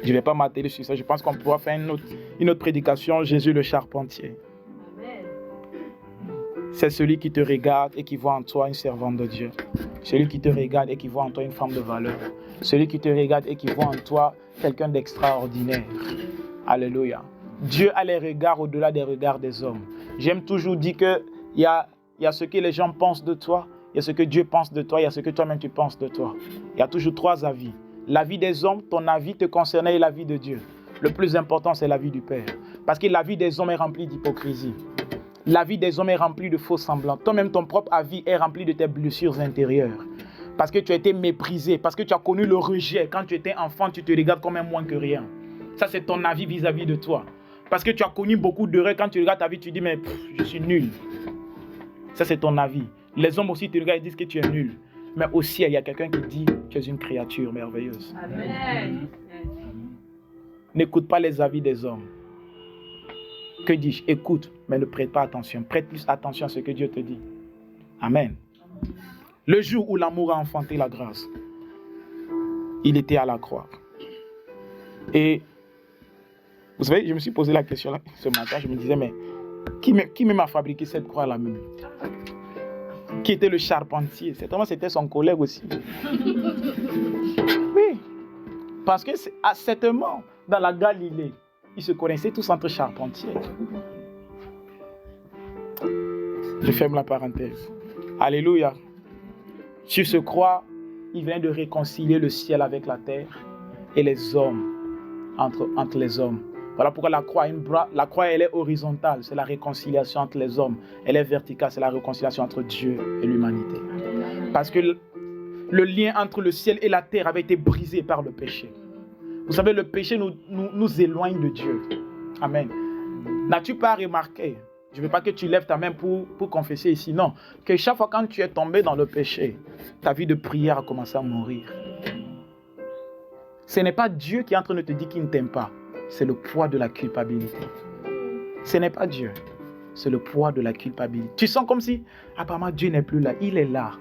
Je ne vais pas m'atteler sur ça. Je pense qu'on pourra faire une autre prédication. Jésus le charpentier. C'est celui qui te regarde et qui voit en toi une servante de Dieu. Celui qui te regarde et qui voit en toi une femme de valeur. Celui qui te regarde et qui voit en toi quelqu'un d'extraordinaire. Alléluia. Dieu a les regards au-delà des regards des hommes. J'aime toujours dire qu'il y a ce que les gens pensent de toi, il y a ce que Dieu pense de toi, il y a ce que toi-même tu penses de toi. Il y a toujours 3 avis. L'avis des hommes, ton avis te concernait et l'avis de Dieu. Le plus important, c'est l'avis du Père. Parce que l'avis des hommes est rempli d'hypocrisie. La vie des hommes est remplie de faux semblants. Toi-même, ton propre avis est rempli de tes blessures intérieures. Parce que tu as été méprisé, parce que tu as connu le rejet. Quand tu étais enfant, tu te regardes comme un moins que rien. Ça, c'est ton avis vis-à-vis de toi. Parce que tu as connu beaucoup d'erreurs. Quand tu regardes ta vie, tu dis, mais je suis nul. Ça, c'est ton avis. Les hommes aussi te regardent et disent que tu es nul. Mais aussi, il y a quelqu'un qui dit, tu es une créature merveilleuse. Amen. N'écoute pas les avis des hommes. Que dis-je? Écoute, mais ne prête pas attention. Prête plus attention à ce que Dieu te dit. Amen. Le jour où l'amour a enfanté la grâce, il était à la croix. Et vous savez, je me suis posé la question là, ce matin. Je me disais, mais qui même a fabriqué cette croix là même? Qui était le charpentier? Certainement, c'était son collègue aussi. Oui. Parce que certainement, dans la Galilée, ils se connaissaient tous entre charpentiers. Je ferme la parenthèse. Alléluia. Sur ce croix, il vient de réconcilier le ciel avec la terre et les hommes entre les hommes. Voilà pourquoi la croix, elle est horizontale, c'est la réconciliation entre les hommes. Elle est verticale, c'est la réconciliation entre Dieu et l'humanité. Parce que le lien entre le ciel et la terre avait été brisé par le péché. Vous savez, le péché nous éloigne de Dieu. Amen. N'as-tu pas remarqué? Je ne veux pas que tu lèves ta main pour confesser ici. Non. Que chaque fois quand tu es tombé dans le péché, ta vie de prière a commencé à mourir. Ce n'est pas Dieu qui est en train de te dire qu'il ne t'aime pas. C'est le poids de la culpabilité. Ce n'est pas Dieu. C'est le poids de la culpabilité. Tu sens comme si, apparemment, Dieu n'est plus là. Il est là.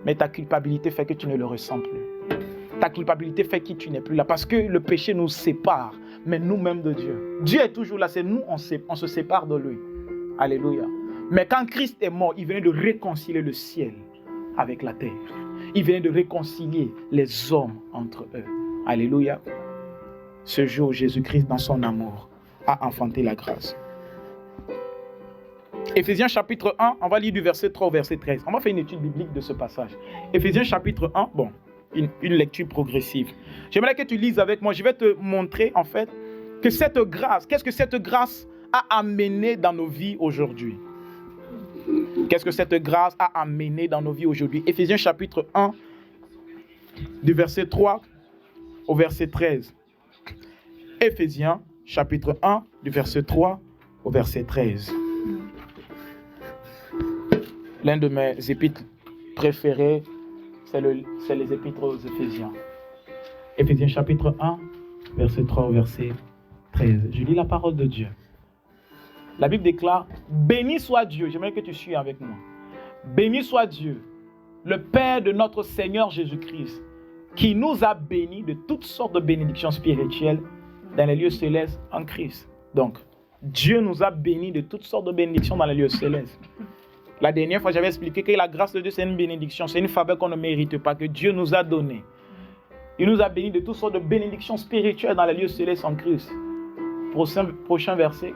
Mais ta culpabilité fait que tu ne le ressens plus. Ta culpabilité fait que tu n'es plus là. Parce que le péché nous sépare, mais nous-mêmes de Dieu. Dieu est toujours là, c'est nous, on se sépare de lui. Alléluia. Mais quand Christ est mort, il venait de réconcilier le ciel avec la terre. Il venait de réconcilier les hommes entre eux. Alléluia. Ce jour, Jésus-Christ, dans son amour, a enfanté la grâce. Éphésiens chapitre 1, on va lire du verset 3 au verset 13. On va faire une étude biblique de ce passage. Éphésiens chapitre 1, bon, une lecture progressive. J'aimerais que tu lises avec moi. Je vais te montrer en fait que cette grâce, qu'est-ce que cette grâce a amené dans nos vies aujourd'hui. Qu'est-ce que cette grâce a amené dans nos vies aujourd'hui. Éphésiens chapitre 1, du verset 3 au verset 13. Éphésiens chapitre 1, du verset 3 au verset 13. L'un de mes épîtres préférés, c'est les épîtres aux Éphésiens. Éphésiens chapitre 1, verset 3 au verset 13. Je lis la parole de Dieu. La Bible déclare, béni soit Dieu. J'aimerais que tu suives avec moi. Béni soit Dieu, le Père de notre Seigneur Jésus-Christ, qui nous a bénis de toutes sortes de bénédictions spirituelles dans les lieux célestes en Christ. Donc, Dieu nous a bénis de toutes sortes de bénédictions dans les lieux célestes. La dernière fois, j'avais expliqué que la grâce de Dieu, c'est une bénédiction. C'est une faveur qu'on ne mérite pas, que Dieu nous a donnée. Il nous a bénis de toutes sortes de bénédictions spirituelles dans les lieux célestes en Christ. Prochain verset.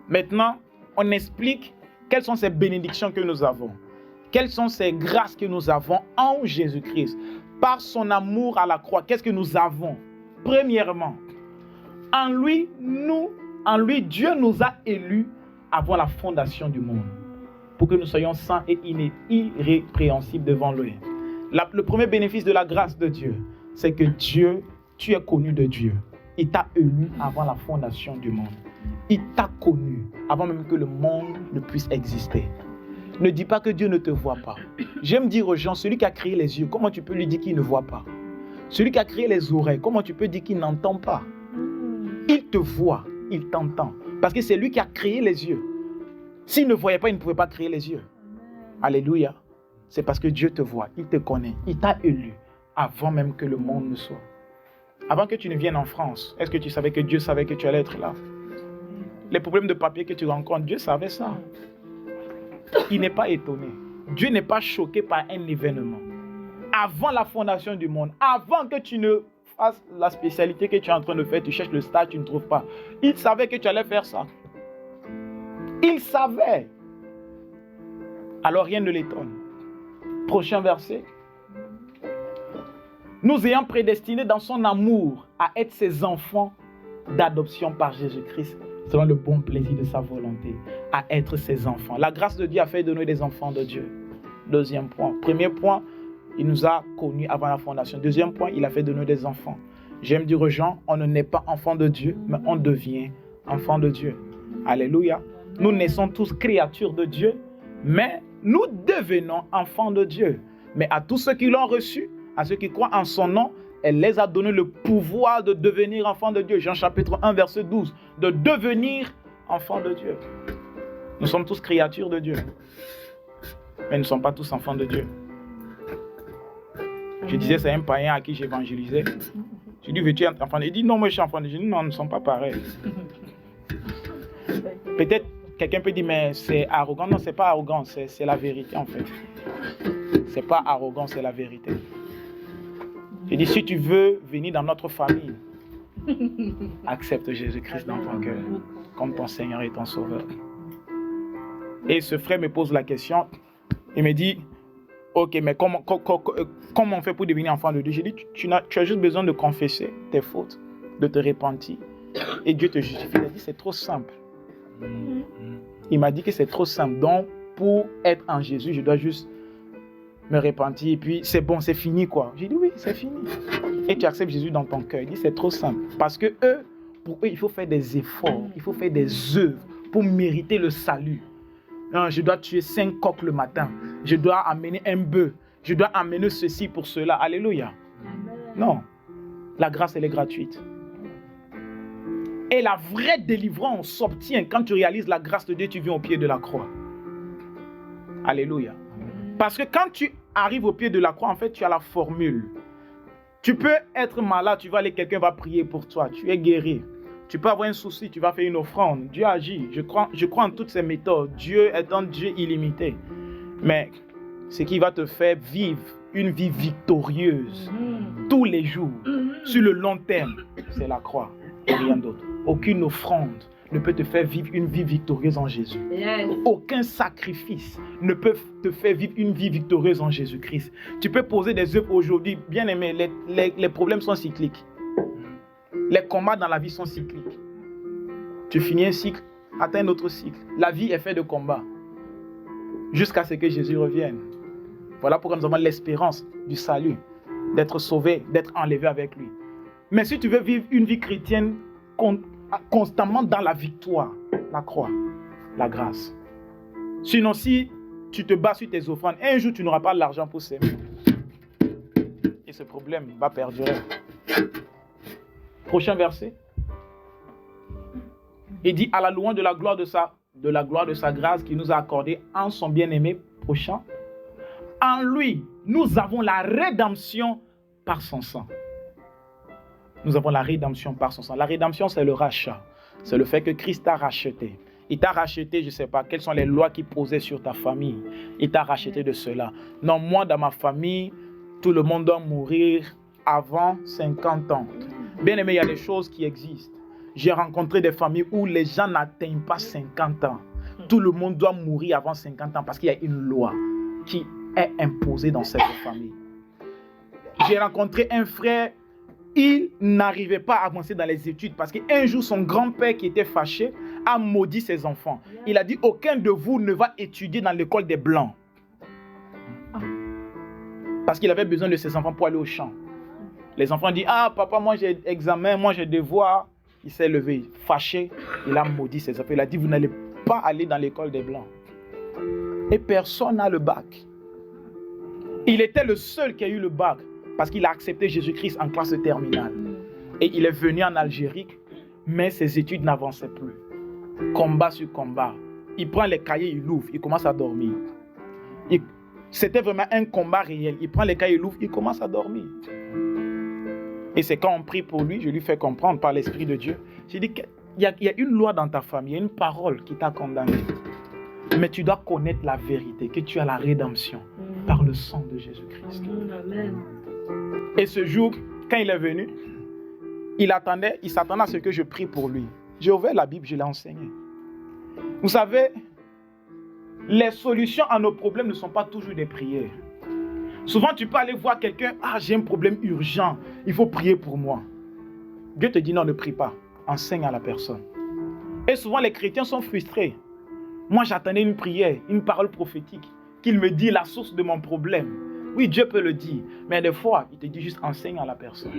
Maintenant, on explique quelles sont ces bénédictions que nous avons. Quelles sont ces grâces que nous avons en Jésus-Christ. Par son amour à la croix, qu'est-ce que nous avons? Premièrement, en lui, Dieu nous a élus avant la fondation du monde, pour que nous soyons saints et irrépréhensibles devant lui. Le premier bénéfice de la grâce de Dieu, c'est que Dieu, tu es connu de Dieu. Il t'a élu avant la fondation du monde. Il t'a connu avant même que le monde ne puisse exister. Ne dis pas que Dieu ne te voit pas. J'aime dire aux gens, celui qui a créé les yeux, comment tu peux lui dire qu'il ne voit pas? Celui qui a créé les oreilles, comment tu peux dire qu'il n'entend pas? Il te voit, il t'entend. Parce que c'est lui qui a créé les yeux. S'il ne voyait pas, il ne pouvait pas créer les yeux. Alléluia. C'est parce que Dieu te voit, il te connaît, il t'a élu avant même que le monde ne soit. Avant que tu ne viennes en France, est-ce que tu savais que Dieu savait que tu allais être là? Les problèmes de papier que tu rencontres, Dieu savait ça. Il n'est pas étonné. Dieu n'est pas choqué par un événement. Avant la fondation du monde, avant que tu ne fasses la spécialité que tu es en train de faire, tu cherches le stage, tu ne trouves pas. Il savait que tu allais faire ça. Il savait. Alors rien ne l'étonne. Prochain verset. Nous ayant prédestinés dans son amour à être ses enfants d'adoption par Jésus-Christ, selon le bon plaisir de sa volonté, à être ses enfants. La grâce de Dieu a fait de nous des enfants de Dieu. Deuxième point. Premier point, il nous a connus avant la fondation. Deuxième point, il a fait de nous des enfants. J'aime dire aux gens, on ne naît pas enfant de Dieu, mais on devient enfant de Dieu. Alléluia. Nous naissons tous créatures de Dieu, mais nous devenons enfants de Dieu. Mais à tous ceux qui l'ont reçu, à ceux qui croient en son nom, elle les a donné le pouvoir de devenir enfants de Dieu. Jean chapitre 1, verset 12. De devenir enfants de Dieu. Nous sommes tous créatures de Dieu. Mais nous ne sommes pas tous enfants de Dieu. Je disais, c'est un païen à qui j'évangélisais. Je dis, veux-tu être enfant de Dieu? Il dit, non, moi je suis enfant de Dieu. Je dis, non, nous ne sommes pas pareils. Peut-être quelqu'un peut dire, mais c'est arrogant. Non, ce n'est pas arrogant, c'est la vérité en fait. Ce n'est pas arrogant, c'est la vérité. Je dis, si tu veux venir dans notre famille, accepte Jésus-Christ dans ton cœur comme ton Seigneur et ton Sauveur. Et ce frère me pose la question, il me dit, ok, mais comment on fait pour devenir enfant de Dieu? J'ai dit, tu as juste besoin de confesser tes fautes, de te repentir, et Dieu te justifie. Il a dit, c'est trop simple. Il m'a dit que c'est trop simple. Donc, pour être en Jésus, je dois juste me repentir, et puis c'est bon, c'est fini quoi. J'ai dit, oui, c'est fini. Et tu acceptes Jésus dans ton cœur. Il dit, c'est trop simple. Parce que pour eux, il faut faire des efforts, il faut faire des œuvres pour mériter le salut. Non, je dois tuer 5 coqs le matin. Je dois amener un bœuf. Je dois amener ceci pour cela. Alléluia. Non. La grâce, elle est gratuite. Et la vraie délivrance s'obtient quand tu réalises la grâce de Dieu, tu viens au pied de la croix. Alléluia. Parce que quand tu arrives au pied de la croix, en fait, tu as la formule. Tu peux être malade, tu vas aller, quelqu'un va prier pour toi. Tu es guéri. Tu peux avoir un souci, tu vas faire une offrande. Dieu agit. Je crois en toutes ces méthodes. Dieu est un Dieu illimité. Mais ce qui va te faire vivre une vie victorieuse tous les jours, sur le long terme, c'est la croix et rien d'autre. Aucune offrande ne peut te faire vivre une vie victorieuse en Jésus. Aucun sacrifice ne peut te faire vivre une vie victorieuse en Jésus-Christ. Tu peux poser des œuvres aujourd'hui, bien aimé, les problèmes sont cycliques. Les combats dans la vie sont cycliques. Tu finis un cycle, atteins un autre cycle. La vie est faite de combats. Jusqu'à ce que Jésus revienne. Voilà pourquoi nous avons l'espérance du salut, d'être sauvé, d'être enlevé avec lui. Mais si tu veux vivre une vie chrétienne constamment dans la victoire, la croix, la grâce. Sinon, si tu te bats sur tes offrandes, un jour tu n'auras pas l'argent pour s'aimer. Et ce problème va perdurer. Prochain verset. Il dit à la louange de la gloire de sa grâce qu'il nous a accordée en son bien-aimé prochain. En lui, nous avons la rédemption par son sang. Nous avons la rédemption par son sang. La rédemption, c'est le rachat. C'est le fait que Christ t'a racheté. Il t'a racheté, je ne sais pas, quelles sont les lois qui posaient sur ta famille. Il t'a racheté de cela. Non, moi, dans ma famille, tout le monde doit mourir avant 50 ans. Bien aimé, il y a des choses qui existent. J'ai rencontré des familles où les gens n'atteignent pas 50 ans. Tout le monde doit mourir avant 50 ans parce qu'il y a une loi qui est imposée dans cette famille. J'ai rencontré un frère, il n'arrivait pas à avancer dans les études parce qu'un jour, son grand-père qui était fâché a maudit ses enfants. Il a dit, aucun de vous ne va étudier dans l'école des Blancs. Parce qu'il avait besoin de ses enfants pour aller au champ. Les enfants disent, ah papa, moi j'ai examen, moi j'ai devoir. Il s'est levé, fâché, il a maudit ses enfants. Il a dit, vous n'allez pas aller dans l'école des Blancs. Et personne n'a le bac. Il était le seul qui a eu le bac parce qu'il a accepté Jésus-Christ en classe terminale. Et il est venu en Algérie, Mais ses études n'avançaient plus. Combat sur combat. Il prend les cahiers, il l'ouvre, il commence à dormir. C'était vraiment un combat réel. Il prend les cahiers, il l'ouvre, il commence à dormir. Et c'est quand on prie pour lui, je lui fais comprendre par l'Esprit de Dieu. J'ai dit qu'il y a une loi dans ta famille, il y a une parole qui t'a condamné. Mais tu dois connaître la vérité, que tu as la rédemption par le sang de Jésus-Christ. Amen. Et ce jour, quand il est venu, il s'attendait à ce que je prie pour lui. J'ai ouvert la Bible, je l'ai enseigné. Vous savez, les solutions à nos problèmes ne sont pas toujours des prières. Souvent, tu peux aller voir quelqu'un, j'ai un problème urgent, il faut prier pour moi. Dieu te dit non, ne prie pas, enseigne à la personne. Et souvent, les chrétiens sont frustrés. Moi, j'attendais une prière, une parole prophétique, qu'il me dit la source de mon problème. Oui, Dieu peut le dire, mais des fois, il te dit juste enseigne à la personne.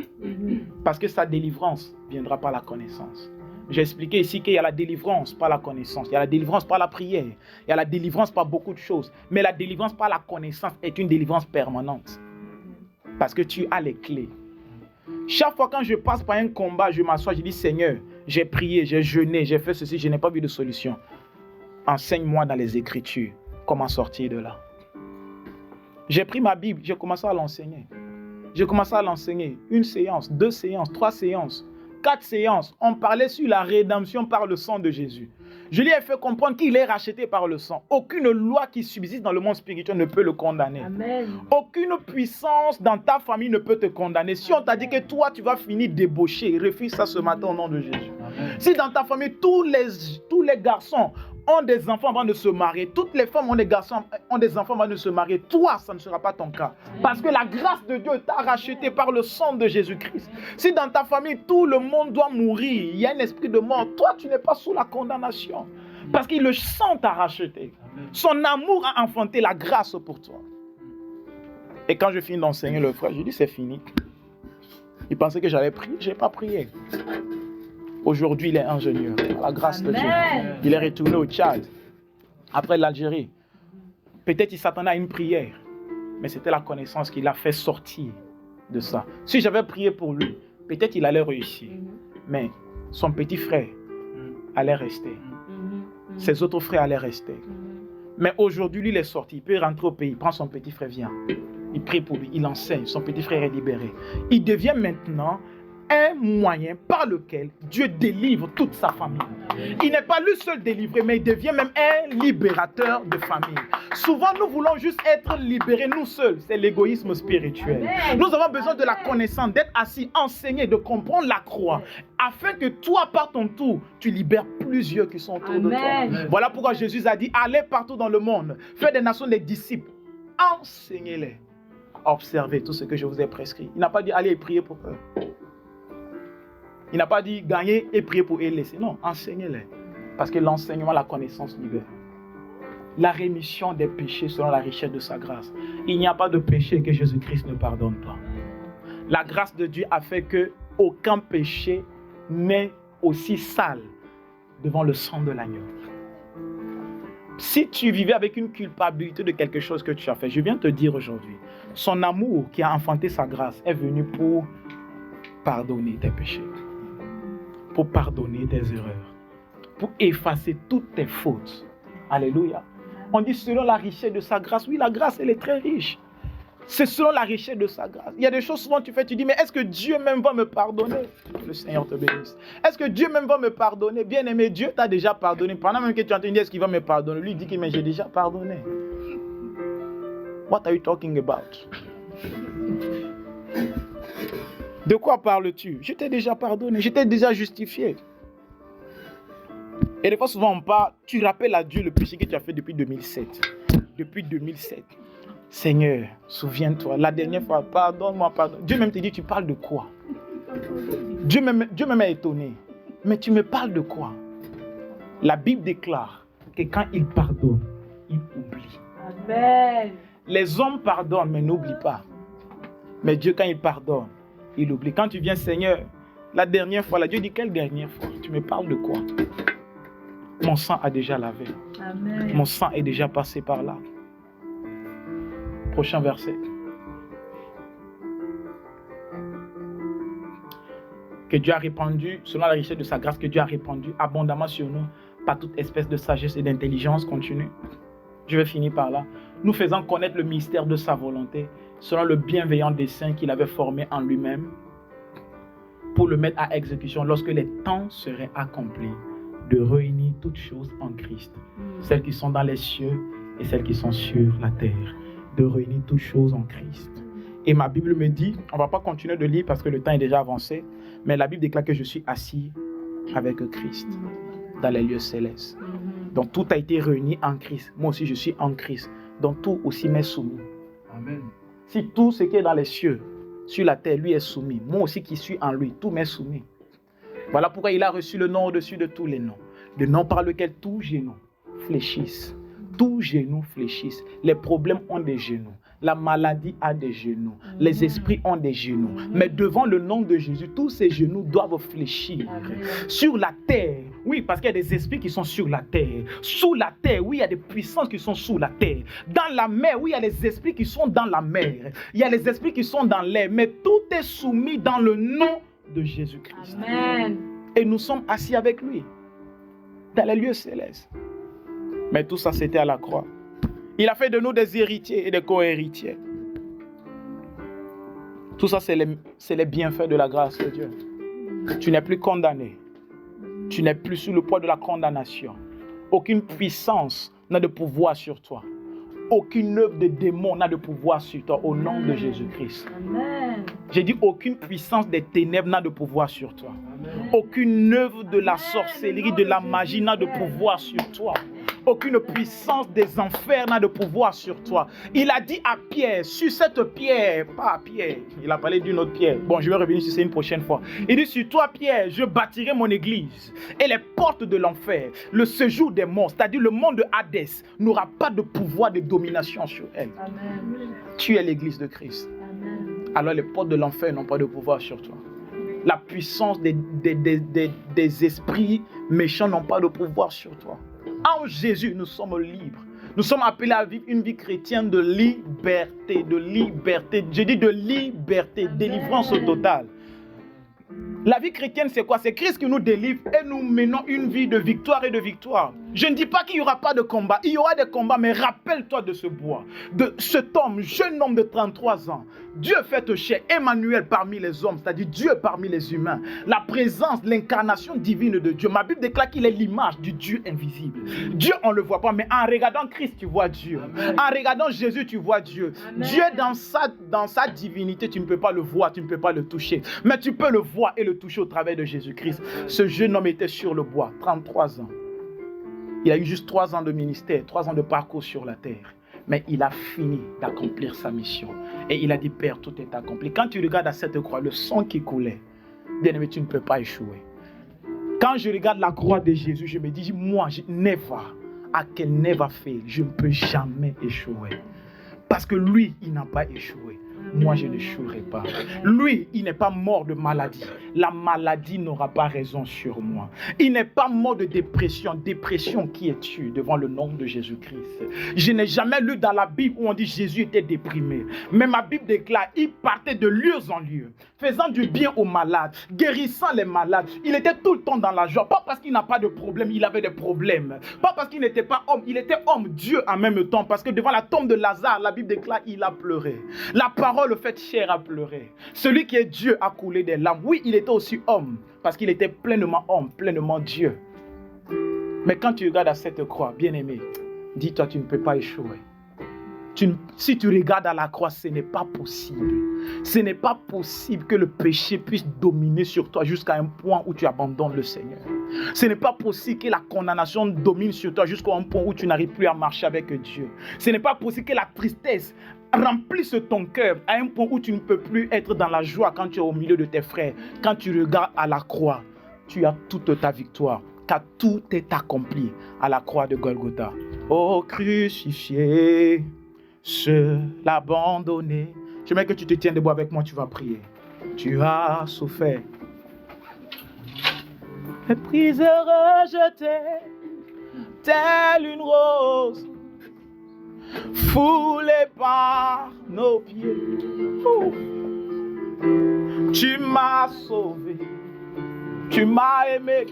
Parce que sa délivrance viendra par la connaissance. J'ai expliqué ici qu'il y a la délivrance par la connaissance, il y a la délivrance par la prière, il y a la délivrance par beaucoup de choses. Mais la délivrance par la connaissance est une délivrance permanente. Parce que tu as les clés. Chaque fois quand je passe par un combat, je m'assois, je dis Seigneur, j'ai prié, j'ai jeûné, j'ai fait ceci, je n'ai pas vu de solution. Enseigne-moi dans les Écritures comment sortir de là. J'ai pris ma Bible, j'ai commencé à l'enseigner. J'ai commencé à l'enseigner. 1 séance, 2 séances, 3 séances, 4 séances. On parlait sur la rédemption par le sang de Jésus. Je lui ai fait comprendre qu'il est racheté par le sang. Aucune loi qui subsiste dans le monde spirituel ne peut le condamner. Amen. Aucune puissance dans ta famille ne peut te condamner. Si on t'a dit que toi, tu vas finir débauché, refuse ça ce matin au nom de Jésus. Amen. Si dans ta famille, tous les garçons ont des enfants avant de se marier, toutes les femmes ont des enfants avant de se marier, toi, ça ne sera pas ton cas. Parce que la grâce de Dieu t'a racheté par le sang de Jésus-Christ. Si dans ta famille, tout le monde doit mourir, il y a un esprit de mort, toi, tu n'es pas sous la condamnation. Parce que le sang t'a racheté. Son amour a enfanté la grâce pour toi. Et quand je finis d'enseigner le frère, je dis c'est fini. Il pensait que j'allais prier, je n'ai pas prié. Aujourd'hui, il est ingénieur, à la grâce de Dieu. Il est retourné au Tchad, après l'Algérie. Peut-être il s'attendait à une prière, mais c'était la connaissance qui l'a fait sortir de ça. Si j'avais prié pour lui, peut-être il allait réussir. Mais son petit frère allait rester. Ses autres frères allaient rester. Mais aujourd'hui, lui, il est sorti. Il peut rentrer au pays, il prend son petit frère, vient. Il prie pour lui, il enseigne. Son petit frère est libéré. Il devient maintenant un moyen par lequel Dieu délivre toute sa famille. Il n'est pas lui seul délivré, mais il devient même un libérateur de famille. Souvent, nous voulons juste être libérés nous seuls. C'est l'égoïsme spirituel. Amen. Nous avons besoin de la connaissance, d'être assis, enseigné, de comprendre la croix, afin que toi, par ton tour, tu libères plusieurs qui sont autour de toi. Voilà pourquoi Jésus a dit, allez partout dans le monde, faites des nations des disciples, enseignez-les, observez tout ce que je vous ai prescrit. Il n'a pas dit, allez prier pour eux. Il n'a pas dit gagner et prier pour eux laisser. Non, enseignez-les. Parce que l'enseignement, la connaissance libère. La rémission des péchés selon la richesse de sa grâce. Il n'y a pas de péché que Jésus-Christ ne pardonne pas. La grâce de Dieu a fait que aucun péché n'est aussi sale devant le sang de l'agneau. Si tu vivais avec une culpabilité de quelque chose que tu as fait, je viens te dire aujourd'hui, son amour qui a enfanté sa grâce est venu pour pardonner tes péchés, pour pardonner tes erreurs, pour effacer toutes tes fautes. Alléluia. On dit selon la richesse de sa grâce. Oui, la grâce, elle est très riche. C'est selon la richesse de sa grâce. Il y a des choses souvent tu fais, tu dis, mais est-ce que Dieu même va me pardonner? Le Seigneur te bénisse. Est-ce que Dieu même va me pardonner? Bien-aimé, Dieu t'a déjà pardonné. Pendant même que tu entends dire, est-ce qu'il va me pardonner? Lui, il dit, mais j'ai déjà pardonné. What are you talking about? De quoi parles-tu? Je t'ai déjà pardonné, je t'ai déjà justifié. Et des fois, souvent, on parle, tu rappelles à Dieu le péché que tu as fait depuis 2007. Depuis 2007. Seigneur, souviens-toi, la dernière fois, pardonne-moi, pardonne. Dieu même te dit, tu parles de quoi? Dieu même est étonné. Mais tu me parles de quoi? La Bible déclare que quand il pardonne, il oublie. Amen. Les hommes pardonnent, mais n'oublient pas. Mais Dieu, quand il pardonne, il oublie. Quand tu viens, Seigneur, la dernière fois, là, Dieu dit, quelle dernière fois? Tu me parles de quoi? Mon sang a déjà lavé. Amen. Mon sang est déjà passé par là. Prochain verset. que Dieu a répandu, selon la richesse de sa grâce, que Dieu a répandu abondamment sur nous, par toute espèce de sagesse et d'intelligence continue. Je vais finir par là. Nous faisant connaître le mystère de sa volonté, selon le bienveillant dessein qu'il avait formé en lui-même, pour le mettre à exécution lorsque les temps seraient accomplis, de réunir toutes choses en Christ, celles qui sont dans les cieux et celles qui sont sur la terre, de réunir toutes choses en Christ. Et ma Bible me dit, on ne va pas continuer de lire parce que le temps est déjà avancé, mais la Bible déclare que je suis assis avec Christ dans les lieux célestes. Donc tout a été réuni en Christ. Moi aussi je suis en Christ. Donc tout aussi m'est soumis. Amen. Si tout ce qui est dans les cieux, sur la terre, lui est soumis. Moi aussi qui suis en lui, tout m'est soumis. Voilà pourquoi il a reçu le nom au-dessus de tous les noms. Le nom par lequel tout genou fléchisse. Tout genou fléchisse. Les problèmes ont des genoux. La maladie a des genoux. Les esprits ont des genoux. Mais devant le nom de Jésus, tous ces genoux doivent fléchir. Sur la terre, oui, parce qu'il y a des esprits qui sont sur la terre. Sous la terre, oui, il y a des puissances qui sont sous la terre. Dans la mer, oui, il y a des esprits qui sont dans la mer. Il y a les esprits qui sont dans l'air. Mais tout est soumis dans le nom de Jésus-Christ. Amen. Et nous sommes assis avec lui dans les lieux célestes. Mais tout ça, c'était à la croix. Il a fait de nous des héritiers et des co-héritiers. Tout ça, c'est les bienfaits de la grâce de Dieu. Tu n'es plus condamné. Tu n'es plus sous le poids de la condamnation. Aucune puissance n'a de pouvoir sur toi. Aucune œuvre de démon n'a de pouvoir sur toi au nom de Jésus-Christ. Amen. J'ai dit aucune puissance des ténèbres n'a de pouvoir sur toi. Aucune œuvre de la sorcellerie, de la magie n'a de pouvoir sur toi. Aucune puissance des enfers n'a de pouvoir sur toi. Il a dit à Pierre, sur cette pierre, pas à Pierre, il a parlé d'une autre pierre. Bon, je vais revenir sur ça une prochaine fois. Il dit, sur toi Pierre, je bâtirai mon église. Et les portes de l'enfer, le séjour des morts, c'est-à-dire le monde de Hadès, n'aura pas de pouvoir de domination sur elle. Amen. Tu es l'église de Christ. Amen. Alors les portes de l'enfer n'ont pas de pouvoir sur toi. La puissance des esprits méchants n'ont pas de pouvoir sur toi. En Jésus, nous sommes libres. Nous sommes appelés à vivre une vie chrétienne de liberté, de liberté. Je dis de liberté, délivrance totale. La vie chrétienne, c'est quoi? C'est Christ qui nous délivre et nous menons une vie de victoire et de victoire. Je ne dis pas qu'il n'y aura pas de combat. Il y aura des combats, mais rappelle-toi de ce bois, de cet homme, jeune homme de 33 ans. Dieu fait chair, Emmanuel parmi les hommes, c'est-à-dire Dieu parmi les humains. La présence, l'incarnation divine de Dieu. Ma Bible déclare qu'il est l'image du Dieu invisible. Dieu, on ne le voit pas, mais en regardant Christ, tu vois Dieu. Amen. En regardant Jésus, tu vois Dieu. Amen. Dieu, dans sa divinité, tu ne peux pas le voir, tu ne peux pas le toucher. Mais tu peux le voir et le toucher au travers de Jésus-Christ. Ce jeune homme était sur le bois, 33 ans. Il a eu juste 3 ans de ministère, 3 ans de parcours sur la terre. Mais il a fini d'accomplir sa mission. Et il a dit, Père, tout est accompli. Quand tu regardes à cette croix, le sang qui coulait, bien aimé, tu ne peux pas échouer. Quand je regarde la croix de Jésus, je me dis, moi, I can never fail. Je ne peux jamais échouer. Parce que lui, il n'a pas échoué. Moi, je n'échouerai pas. Lui, il n'est pas mort de maladie. La maladie n'aura pas raison sur moi. Il n'est pas mort de dépression. Dépression, qui es-tu devant le nom de Jésus-Christ? Je n'ai jamais lu dans la Bible où on dit Jésus était déprimé. Mais ma Bible déclare, il partait de lieu en lieu, faisant du bien aux malades, guérissant les malades. Il était tout le temps dans la joie. Pas parce qu'il n'a pas de problème, il avait des problèmes. Pas parce qu'il n'était pas homme, il était homme, Dieu en même temps. Parce que devant la tombe de Lazare, la Bible déclare, il a pleuré. La parole le fait chair à pleurer. Celui qui est Dieu a coulé des larmes. Oui, il était aussi homme, parce qu'il était pleinement homme, pleinement Dieu. Mais quand tu regardes à cette croix, bien-aimé, dis-toi, tu ne peux pas échouer. Si tu regardes à la croix, ce n'est pas possible. Ce n'est pas possible que le péché puisse dominer sur toi jusqu'à un point où tu abandonnes le Seigneur. Ce n'est pas possible que la condamnation domine sur toi jusqu'à un point où tu n'arrives plus à marcher avec Dieu. Ce n'est pas possible que la tristesse remplisse ton cœur à un point où tu ne peux plus être dans la joie quand tu es au milieu de tes frères. Quand tu regardes à la croix, tu as toute ta victoire, car tout est accompli à la croix de Golgotha. Oh crucifié, seul abandonné. J'aimerais que tu te tiennes debout avec moi, tu vas prier. Tu as souffert, méprisé, rejeté, telle une rose, foulée par nos pieds. Tu m'as sauvé, Tu m'as aimé.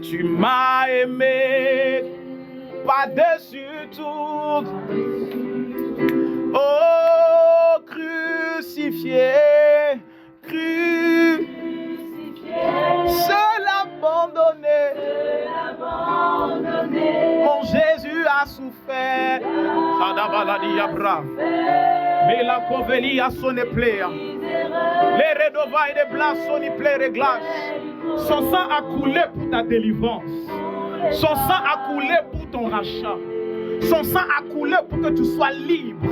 Tu m'as aimé. Par-dessus tout. Oh, crucifié. Seul abandonné. Mon Jésus a souffert. Mela koveli a sonné plaire. Les redova et les blas soni plaire et glace. Son sang a coulé pour ta délivrance. Son sang a coulé pour ton rachat. Son sang a coulé pour que tu sois libre.